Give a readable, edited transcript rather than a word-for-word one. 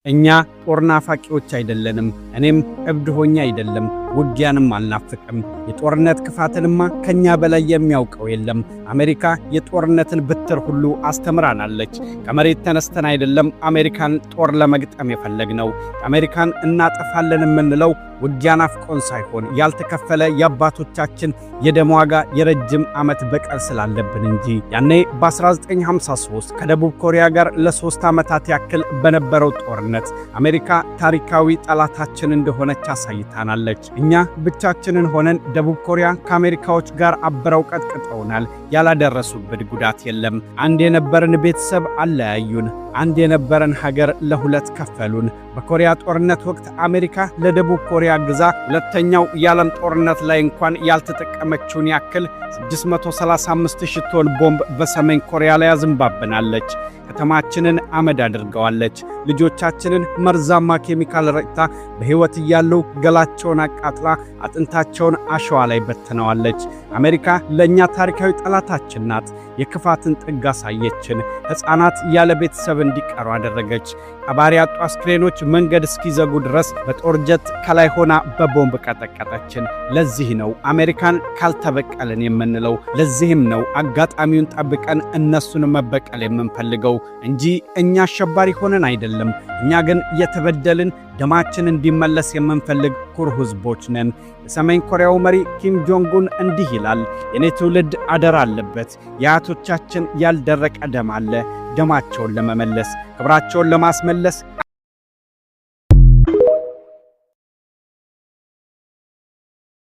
እኛ ጦር ናፋቂዎች አይደለንም። እኔም እብድ ሆኜ አይደለም፣ ውጊያንም አልናፍቅም። የጦርነት ክፋትንማ ከኛ በላይ የሚያውቀው የለም። አሜሪካ የጦርነትን ብትር ሁሉ አስተምራናለች። ከመሬት ተነስተን አይደለም አሜሪካን ጦር ለመግጠም የፈለግነው። አሜሪካን እናጠፋለን የምንለው ውጊያ ናፍቆን ሳይሆን ያልተከፈለ የአባቶቻችን የደም ዋጋ የረጅም ዓመት በቀል ስላለብን እንጂ። ያኔ በ1953 ከደቡብ ኮሪያ ጋር ለ3 ዓመታት ያክል በነበረው ጦርነት አሜሪካ ታሪካዊ ጠላታችን እንደሆነች አሳይታናለች። እኛ ብቻችንን ሆነን ደቡብ ኮሪያ ከአሜሪካዎች ጋር አብረው ቀጥቅጠውናል። ያላደረሱብን ጉዳት የለም። አንድ የነበረን ቤተሰብ አለያዩን። አንድ የነበረን ሀገር ለሁለት ከፈሉን። በኮሪያ ጦርነት ወቅት አሜሪካ ለደቡብ ኮሪያ ግዛ ሁለተኛው የዓለም ጦርነት ላይ እንኳን ያልተጠቀመችውን ያክል 635,000 ቶን ቦምብ በሰሜን ኮሪያ ላይ አዝንባብናለች። ከተማችንን አመድ አድርገዋለች። ልጆቻችንን መርዛማ ኬሚካል ረጭታ በሕይወት እያሉ ገላቸውን አቃጥላ አጥንታቸውን አሸዋ ላይ በትነዋለች። አሜሪካ ለእኛ ታሪካዊ ጠላታችን ናት። የክፋትን ጥግ አሳየችን። ሕፃናት ያለ ቤተሰብ እንዲቀሩ አደረገች። ቀባሪ ያጡ አስክሬኖች መንገድ እስኪዘጉ ድረስ በጦር ጀት ከላይ ሆና በቦምብ ቀጠቀጠችን። ለዚህ ነው አሜሪካን ካልተበቀልን የምንለው። ለዚህም ነው አጋጣሚውን ጠብቀን እነሱን መበቀል የምንፈልገው እንጂ እኛ አሸባሪ ሆነን አይደለም። እኛ ግን የተበደልን ደማችን እንዲመለስ የምንፈልግ ኩሩ ሕዝቦች ነን። የሰሜን ኮሪያው መሪ ኪም ጆንጉን እንዲህ ይላል፣ የኔ ትውልድ አደራ አለበት። የአያቶቻችን ያልደረቀ ደም አለ። ደማቸውን ለመመለስ ክብራቸውን ለማስመለስ